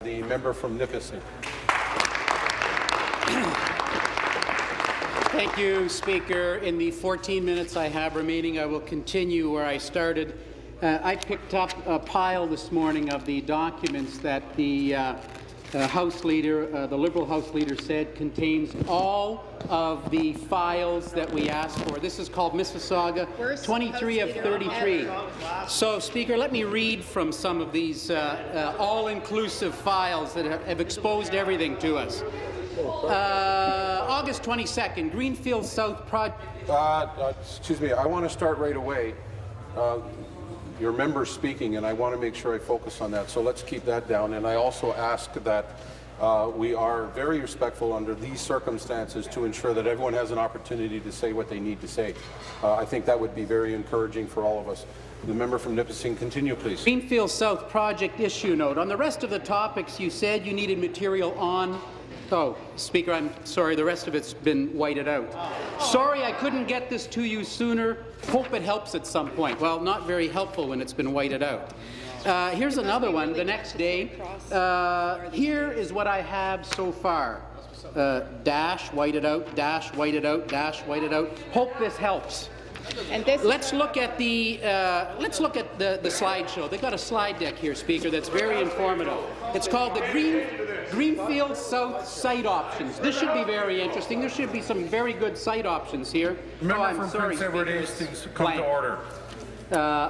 The member from Nipissing. Thank you, Speaker. In the 14 minutes I have remaining, I will continue where I started. I picked up a pile this morning of the documents that the House Leader, the Liberal House Leader, said contains all of the files that we asked for. This is called Mississauga, 23 of 33. So, Speaker, let me read from some of these all-inclusive files that have exposed everything to us. August 22nd, Greenfield South project. Excuse me, I want to start right away. Your member's speaking, and I want to make sure I focus on that. So let's keep that down. And I also ask that we are very respectful under these circumstances to ensure that everyone has an opportunity to say what they need to say. I think that would be very encouraging for all of us. The member from Nipissing, continue, please. Greenfield South project issue note. On the rest of the topics, you said you needed material on. Oh, Speaker, I'm sorry, the rest of it's been whited out. Sorry I couldn't get this to you sooner. Hope it helps at some point. Well, not very helpful when it's been whited out. Here's another one the next day. Here is what I have so far. Dash, whited out, dash, whited out, dash, whited out. Hope this helps. And let's look at the slideshow. They've got a slide deck here, Speaker, that's very informative. It's called the Greenfield South site options. This should be very interesting. There should be some very good site options here. Member from Prince Edward Hastings, come to order.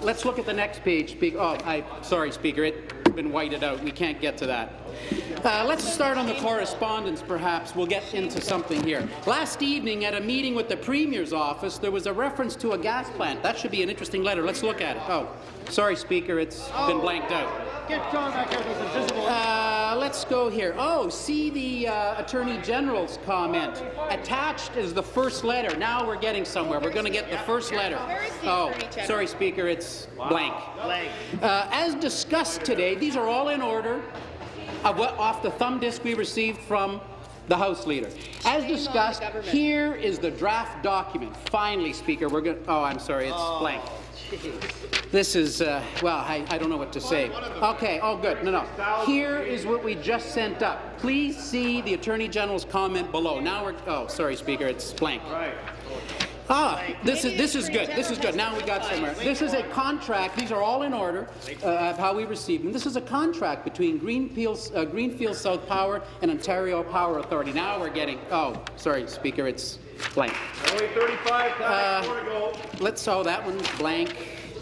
Let's look at the next page, Speaker. Oh, sorry, Speaker, it's been whited out. We can't get to that. Let's start on the correspondence, perhaps. We'll get into something here. Last evening, at a meeting with the Premier's office, there was a reference to a gas plant. That should be an interesting letter. Let's look at it. Oh, sorry, Speaker, it's been blanked out. Get John back here. Those invisible. Let's go here. Oh, see the Attorney General's comment. Attached is the first letter. Now we're getting somewhere. We're going to get the first letter. Oh, sorry, Speaker, it's blank. As discussed today, these are all in order. Off the thumb disk we received from the House Leader. As discussed, here is the draft document. Finally, Speaker, we're going. Oh, I'm sorry, it's blank. This is, well, I don't know what to say. Okay, oh good, no. Here is what we just sent up. Please see the Attorney General's comment below. Now we're, oh, sorry, Speaker, it's blank. This is good. This is good. Now we got somewhere. This is a contract. These are all in order of how we received them. This is a contract between Greenfield South Power and Ontario Power Authority. Now we're getting. Oh, sorry, Speaker. It's blank. Only 35 more to go. Let's. Oh, that one's blank.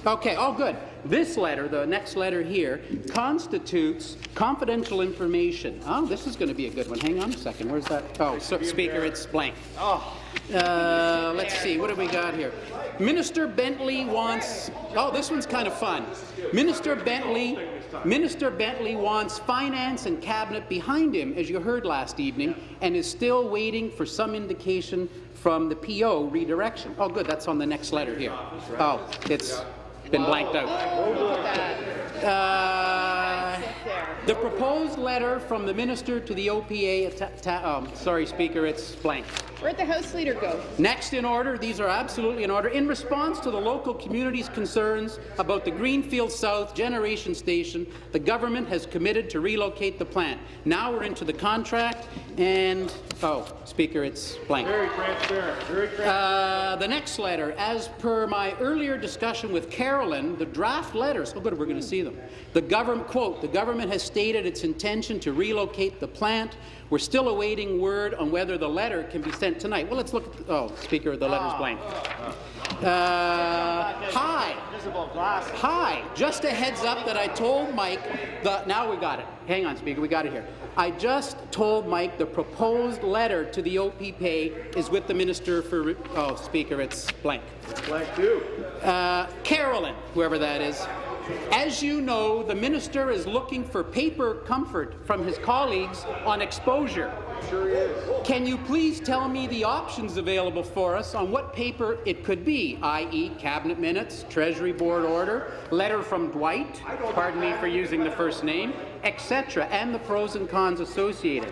Okay. Oh, good. This letter, the next letter here, constitutes confidential information. Oh, this is going to be a good one. Hang on a second. Where's that? Oh, so, Speaker, it's blank. Let's see. What do we got here? Minister Bentley wants. Oh, this one's kind of fun. Minister Bentley wants finance and cabinet behind him, as you heard last evening, and is still waiting for some indication from the PO redirection. Oh, good. That's on the next letter here. Oh, it's been blanked out. The proposed letter from the minister to the OPA. Sorry, Speaker, it's blank. Where'd the House Leader go? Next in order, these are absolutely in order. In response to the local community's concerns about the Greenfield South generation station, the government has committed to relocate the plant. Now we're into the contract, and Speaker, it's blank. Very transparent. Very transparent. The next letter, as per my earlier discussion with Carolyn, the draft letters. Oh, good, we're going to see them. The government, quote, the government has stated its intention to relocate the plant. We're still awaiting word on whether the letter can be sent tonight. Well, let's look at. Oh, Speaker, the letter's blank. Hi. Just a heads up that I told Mike. Now we got it. Hang on, Speaker. We got it here. I just told Mike the proposed letter to the OPPA is with the Minister for. Oh, Speaker, it's blank. It's blank too. Carolyn, whoever that is. As you know, the minister is looking for paper comfort from his colleagues on exposure. Sure is. Can you please tell me the options available for us on what paper it could be, i.e. cabinet minutes, Treasury Board order, letter from Dwight, pardon me for using the first name, etc., and the pros and cons associated?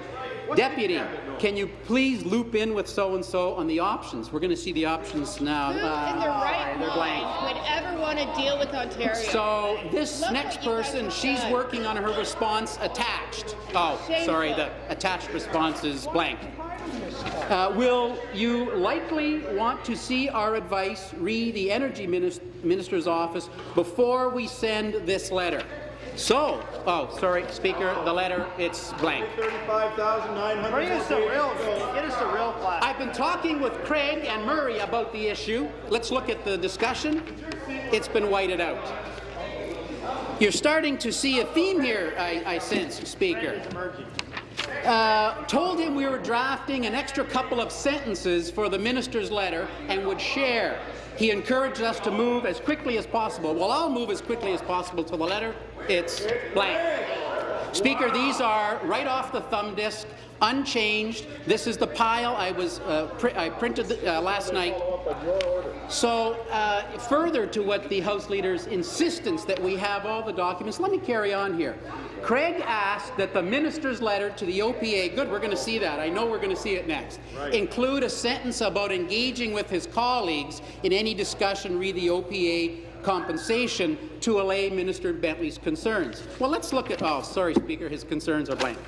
Deputy, Can you please loop in with so-and-so on the options? We're going to see the options now. Who in their right they're blank. mind would ever want to deal with Ontario? So this Look next what you guys person, have she's done. working on her response attached. Oh, Shameful. sorry, the attached response is blank. Will you likely want to see our advice, read the Energy Minister's office before we send this letter? So, oh, sorry, Speaker, the letter, it's blank. 35,900. Bring us the real, get us the real class. I've been talking with Craig and Murray about the issue. Let's look at the discussion. It's been whited out. You're starting to see a theme here, I sense, Speaker. Told him we were drafting an extra couple of sentences for the minister's letter and would share. He encouraged us to move as quickly as possible. Well, I'll move as quickly as possible to the letter. It's blank. Speaker, these are right off the thumb disk, unchanged. This is the pile I printed last night. So, further to what the House Leader's insistence that we have all the documents, let me carry on here. Craig asked that the minister's letter to the OPA, good, we're going to see that. I know we're going to see it next. Right. Include a sentence about engaging with his colleagues in any discussion re the OPA compensation to allay Minister Bentley's concerns. Well, let's look at, oh, sorry, Speaker, his concerns are blank.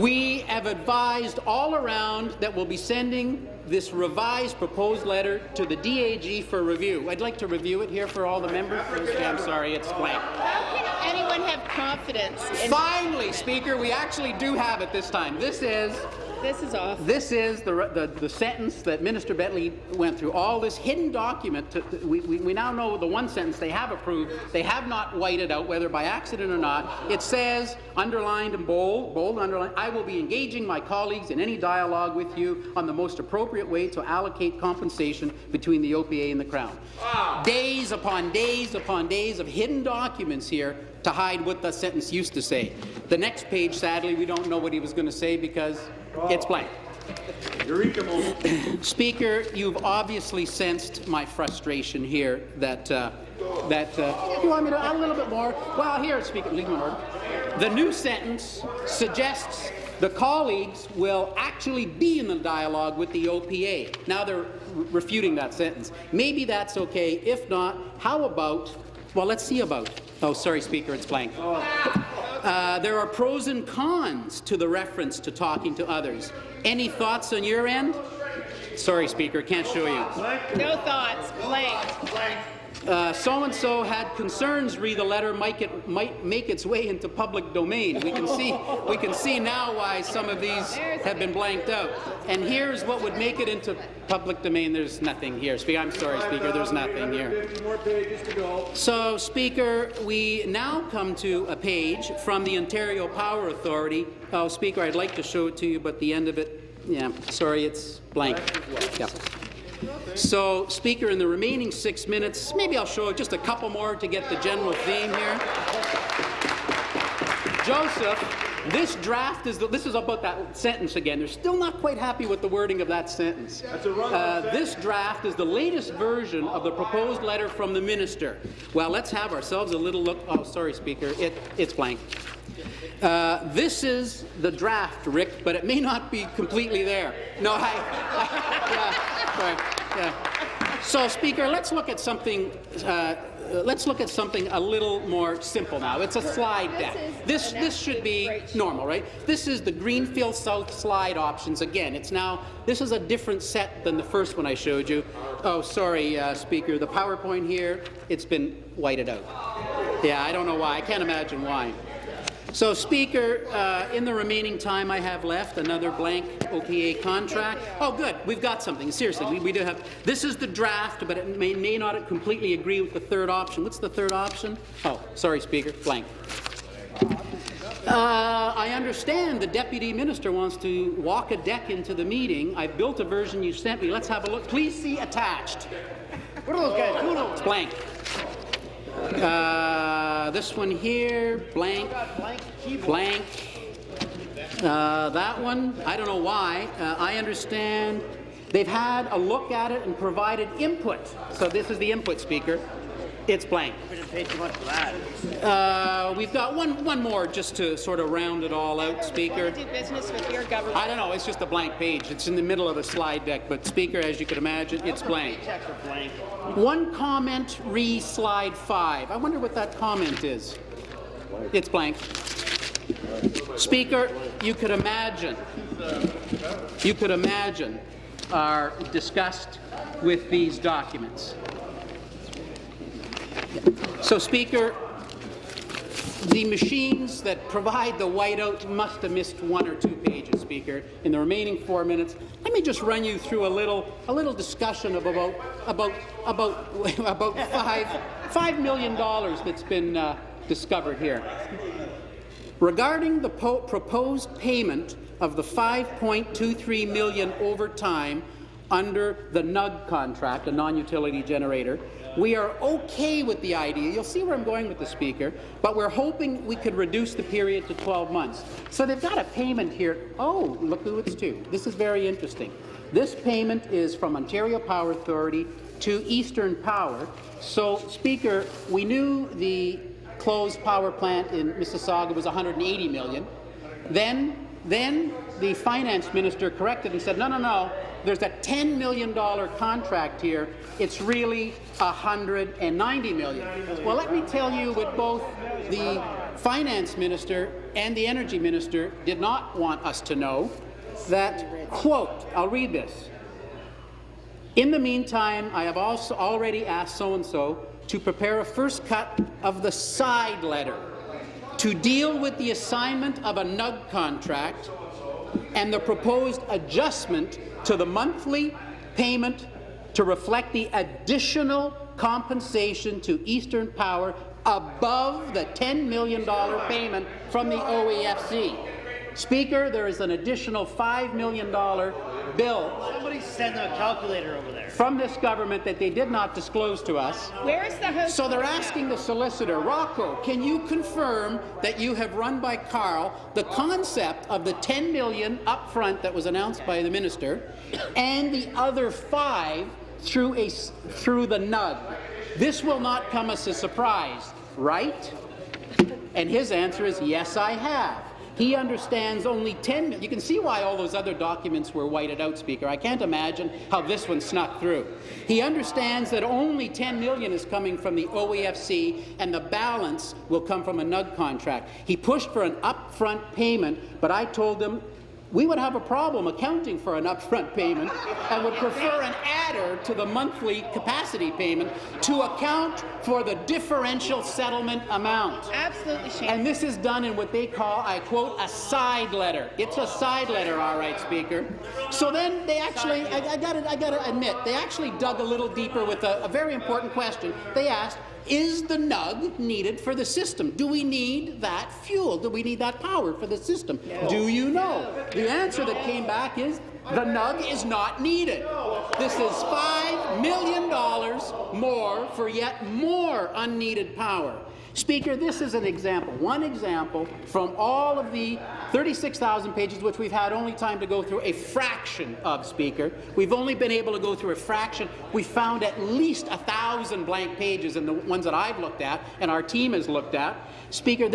We have advised all around that we'll be sending this revised proposed letter to the DAG for review. I'd like to review it here for all the members. Okay, I'm sorry, it's blank. How can anyone have confidence in Finally, Speaker, we actually do have it this time. This is off. This is the sentence that Minister Bentley went through. All this hidden document. We now know the one sentence they have approved. They have not whited out, whether by accident or not. It says, underlined and bold underlined, I will be engaging my colleagues in any dialogue with you on the most appropriate way to allocate compensation between the OPA and the Crown. Wow. Days upon days upon days of hidden documents here to hide what the sentence used to say. The next page, sadly, we don't know what he was going to say because it's blank. Eureka moment. Speaker, you've obviously sensed my frustration here that you want me to add a little bit more? Well, here, Speaker, leave me in order. The new sentence suggests the colleagues will actually be in the dialogue with the OPA. Now they're refuting that sentence. Maybe that's okay. If not, how about, well, let's see about. Oh, sorry, Speaker, it's blank. There are pros and cons to the reference to talking to others. Any thoughts on your end? Sorry, Speaker, can't show you. No thoughts. Blank. So-and-so had concerns re the letter might make its way into public domain. We can see now why some of these have been blanked out. And here's what would make it into public domain. There's nothing here. I'm sorry, Speaker, there's nothing here. 50 more pages to go. So, Speaker, we now come to a page from the Ontario Power Authority. Oh, Speaker, I'd like to show it to you, but the end of it, yeah, sorry, it's blank. Yeah. So, Speaker, in the remaining 6 minutes, maybe I'll show just a couple more to get the general theme here. Joseph, this draft is this is about that sentence again. They're still not quite happy with the wording of that sentence. This draft is the latest version of the proposed letter from the minister. Well, let's have ourselves a little look. Oh, sorry, Speaker, it's blank. This is the draft, Rick, but it may not be completely there. No, yeah, sorry. Yeah. So, Speaker, let's look at something. Let's look at something a little more simple now. It's a slide deck. This should be normal, right? This is the Greenfield South slide options. Again, this is a different set than the first one I showed you. Oh, sorry, Speaker. The PowerPoint here, it's been whited out. Yeah, I don't know why. I can't imagine why. So, Speaker, in the remaining time I have left, another blank OPA contract. Oh, good. We've got something. Seriously, we do have. This is the draft, but it may not completely agree with the third option. What's the third option? Oh, sorry, Speaker. Blank. I understand the Deputy Minister wants to walk a deck into the meeting. I've built a version you sent me. Let's have a look. Please see attached. What are those guys doing? It's blank. This one here, blank, blank. That one, I don't know why. I understand they've had a look at it and provided input. So this is the input, Speaker. It's blank. We didn't pay too much for that. We've got one more just to sort of round it all out, Speaker. Do business with your government. I don't know, it's just a blank page. It's in the middle of the slide deck, but Speaker, as you can imagine, it's blank. Checks are blank. One comment slide 5. I wonder what that comment is. It's blank. Speaker, you could imagine our disgust with these documents. So, Speaker, the machines that provide the whiteout must have missed 1 or 2 pages, Speaker. In the remaining 4 minutes, let me just run you through a little discussion of about $5 million that's been discovered here. Regarding the proposed payment of the $5.23 million over time under the NUG contract, a non-utility generator, we are okay with the idea. You'll see where I'm going with the Speaker, but we're hoping we could reduce the period to 12 months. So they've got a payment here. Oh, look who it's to. This is very interesting. This payment is from Ontario Power Authority to Eastern Power. So, Speaker, we knew the closed power plant in Mississauga was $180 million. Then the finance minister corrected and said, no, there's a $10 million contract here. It's really $190 million. Well, let me tell you what both the finance minister and the energy minister did not want us to know. That, quote, I'll read this. In the meantime, I have also already asked so-and-so to prepare a first cut of the side letter to deal with the assignment of a NUG contract and the proposed adjustment to the monthly payment to reflect the additional compensation to Eastern Power above the $10 million payment from the OEFC. Speaker, there is an additional $5 million bill. Somebody send a calculator over there. From this government that they did not disclose to us. Where is the House? So they're asking the solicitor, Rocco, can you confirm that you have run by Carl the concept of the $10 million upfront that was announced by the minister and the other 5 through the NUG? This will not come as a surprise, right? And his answer is, yes, I have. He understands only 10 million. You can see why all those other documents were whited out, Speaker. I can't imagine how this one snuck through. He understands that only 10 million is coming from the OEFC and the balance will come from a NUG contract. He pushed for an upfront payment, but I told him we would have a problem accounting for an upfront payment and would prefer an adder to the monthly capacity payment to account for the differential settlement amount. Absolutely shameful. And this is done in what they call, I quote, a side letter. It's a side letter, all right, Speaker. So then they actually, I gotta admit, they actually dug a little deeper with a very important question. They asked, is the NUG needed for the system? Do we need that fuel? Do we need that power for the system? No. Do you know? No. The answer that came back is the NUG is not needed. This is $5 million more for yet more unneeded power. Speaker, this is an example, one example from all of the 36,000 pages, which we've had only time to go through a fraction of, Speaker. We've only been able to go through a fraction. We found at least 1,000 blank pages in the ones that I've looked at and our team has looked at. Speaker,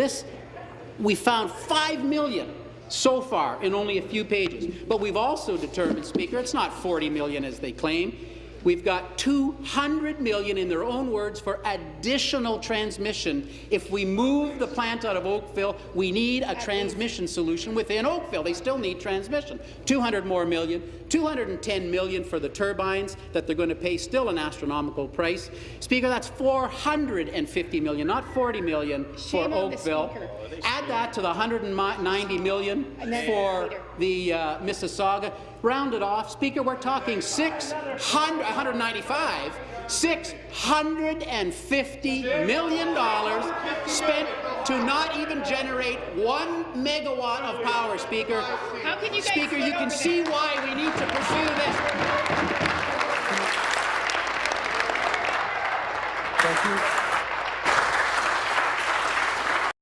we found 5 million so far in only a few pages. But we've also determined, Speaker, it's not 40 million as they claim. We've got 200 million, in their own words, for additional transmission. If we move the plant out of Oakville, we need a transmission solution within Oakville. They still need transmission. 200 more million, 210 million for the turbines that they're going to pay, still an astronomical price. Speaker, that's 450 million, not 40 million for Oakville. Add that to the 190 million for the Mississauga. Round it off, Speaker, we're talking 195, $650 million spent to not even generate 1 megawatt of power, Speaker. How can you guys Speaker, you can see why we need to pursue this. Thank you.